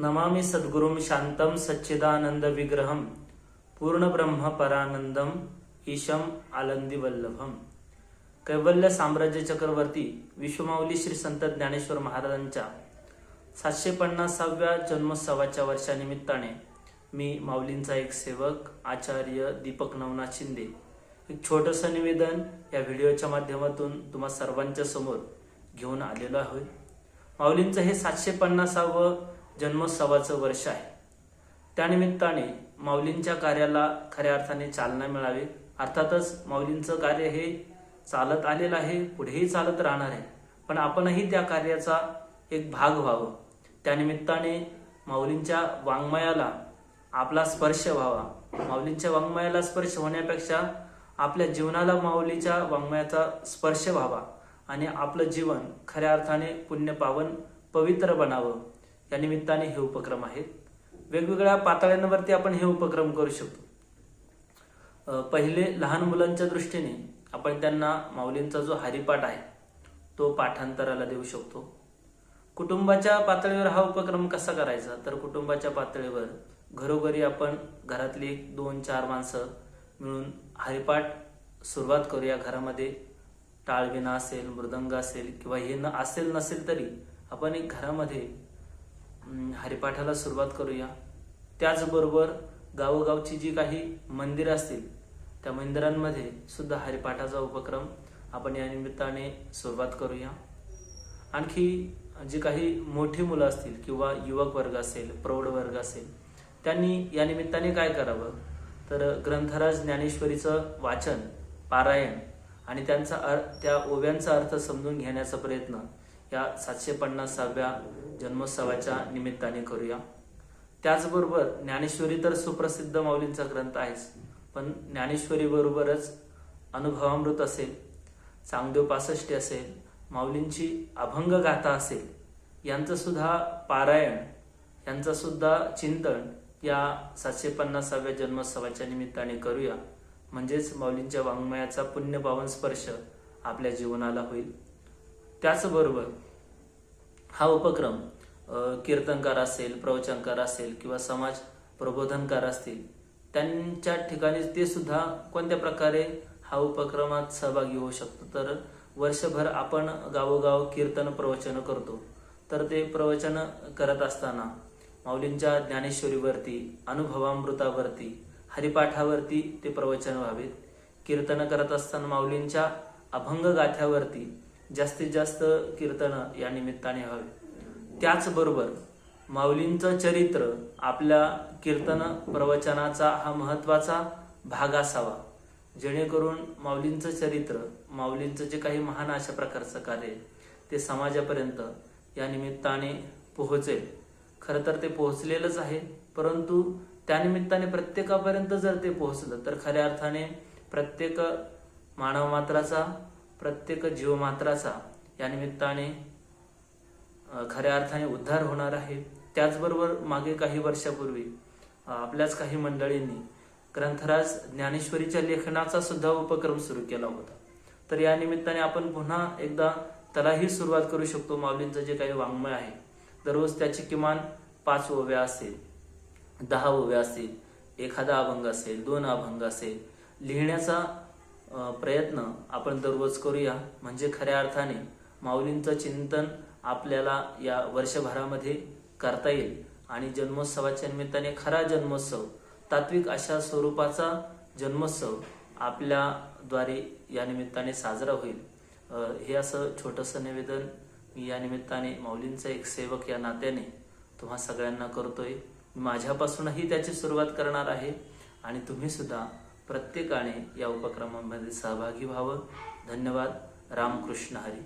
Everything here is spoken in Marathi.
नमामि सद्गुरुं शांतं सच्चिदानंद विग्रहं पूर्णब्रह्म परानंदम ईशम आनंदीवल्लभम। कैवल्य साम्राज्य चक्रवर्ती विश्वमाऊली श्री संत ज्ञानेश्वर महाराजांच्या 750व्या जन्मोत्सवाच्या वर्षानिमित्ताने मी माऊलींचा एक सेवक आचार्य दीपक नवनाथ शिंदे एक छोटंसं निवेदन या व्हिडिओच्या माध्यमातून तुम्हा सर्वांच्या समोर घेऊन आलेलो आहे। माऊलींचं हे 750वं जन्मोत्सवाचं वर्ष आहे। त्यानिमित्ताने माऊलींच्या कार्याला खऱ्या अर्थाने चालना मिळावी। अर्थातच माऊलींचं कार्य हे चालत आलेलं आहे, पुढेही चालत राहणार आहे, पण आपणही त्या कार्याचा एक भाग व्हावं। त्यानिमित्ताने माऊलींच्या वाङ्मयाला आपला स्पर्श व्हावा। माऊलींच्या वाङ्मयाला स्पर्श होण्यापेक्षा आपल्या जीवनाला माऊलीच्या वाङ्मयाचा स्पर्श व्हावा आणि आपलं जीवन खऱ्या अर्थाने पुण्य पावन पवित्र बनावं। या निमित्ताने हे उपक्रम आहेत। वेगवेगळ्या पातळ्यांवरती आपण हे उपक्रम करू शकतो। पहिले लहान मुलांच्या दृष्टीने आपण त्यांना माऊलींचा जो हरिपाठ आहे तो पाठांतराला देऊ शकतो। कुटुंबाच्या पातळीवर हा उपक्रम कसा करायचा, तर कुटुंबाच्या पातळीवर घरोघरी आपण घरातली 2-4 माणसं मिळून हरिपाठ सुरुवात करूया। घरामध्ये टाळविना असेल, मृदंग असेल किंवा हे असेल नसेल तरी आपण एक घरामध्ये हरिपाठाला सुरुवात करूया। त्याचबरोबर गावोगावची जी काही मंदिरं असतील त्या मंदिरांमध्ये सुद्धा हरिपाठाचा उपक्रम आपण या निमित्ताने सुरुवात करूया। आणखी जी काही मोठी मुलं असतील किंवा युवक वर्ग असेल, प्रौढ वर्ग असेल, त्यांनी या निमित्ताने काय करावं, तर ग्रंथराज ज्ञानेश्वरीचं वाचन, पारायण आणि त्या ओव्यांचा अर्थ समजून घेण्याचा प्रयत्न या 750व्या जन्मोत्सवाच्या निमित्ताने करूया। त्याचबरोबर ज्ञानेश्वरी तर सुप्रसिद्ध माऊलींचा ग्रंथ आहेच, पण ज्ञानेश्वरी बरोबरच अनुभवामृत असेल, चांगदेव 65 असेल, माऊलींची अभंग गाथा असेल, यांचं सुद्धा पारायण, यांचं सुद्धा चिंतन या 750व्या जन्मोत्सवाच्या निमित्ताने करूया। म्हणजेच माऊलींच्या वाङ्मयाचा पुण्य पावन स्पर्श आपल्या जीवनाला होईल। त्याचबरोबर हा उपक्रम कीर्तनकार असेल, प्रवचनकार असेल किंवा समाज प्रबोधनकार असतील, त्यांच्या ठिकाणी ते सुद्धा कोणत्या प्रकारे हा उपक्रमात सहभागी होऊ शकतो, तर वर्षभर आपण गावोगाव कीर्तन प्रवचन करतो, तर ते प्रवचन करत असताना माऊलींच्या ज्ञानेश्वरीवरती, अनुभवामृतावरती, हरिपाठावरती ते प्रवचन व्हावेत। कीर्तन करत असताना माऊलींच्या अभंग गाथ्यावरती जास्तीत जास्त कीर्तन या निमित्ताने व्हावे। त्याचबरोबर माऊलींचं चरित्र आपल्या कीर्तन प्रवचनाचा हा महत्त्वाचा भाग असावा, जेणेकरून माऊलींचं चरित्र, माऊलींचं जे काही महान अशा प्रकारचं कार्य ते समाजापर्यंत या निमित्ताने पोहोचेल। खरं तर ते पोहोचलेलंच आहे, परंतु त्यानिमित्ताने प्रत्येकापर्यंत जर ते पोहोचलं तर खऱ्या अर्थाने प्रत्येक मानव मात्राचा, प्रत्येक जीवमात्राचा या निमित्ताने खऱ्या अर्थाने उद्धार होणार आहे। त्याचबरोबर मागे काही वर्षापूर्वी आपल्याच काही मंडळींनी ग्रंथराज ज्ञानेश्वरीच्या लेखनाचा सुद्धा उपक्रम सुरू केला होता, तर या निमित्ताने आपण पुन्हा एकदा त्यालाही सुरुवात करू शकतो। माऊलींचं जे काही वाङ्मय आहे दररोज त्याची किमान 5 ओव्या असेल, 10 ओव्या असतील, एखादा अभंग असेल, 2 अभंग असेल, लिहिण्याचा प्रयत्न आपण दररोज करूया। म्हणजे खऱ्या अर्थाने माऊलींचं चिंतन आपल्याला या वर्षभरामध्ये करता येईल आणि जन्मोत्सवाच्या निमित्ताने खरा जन्मोत्सव, तात्विक अशा स्वरूपाचा जन्मोत्सव आपल्याद्वारे या निमित्ताने साजरा होईल। हे असं छोटंसं निवेदन मी या निमित्ताने माऊलींचा एक सेवक या नात्याने तुम्हा सगळ्यांना करतोय। माझ्यापासूनही त्याची सुरुवात करणार आहे आणि तुम्ही सुद्धा प्रत्येकाने या उपक्रमामध्ये सहभागी व्हावं। धन्यवाद। रामकृष्ण हरी।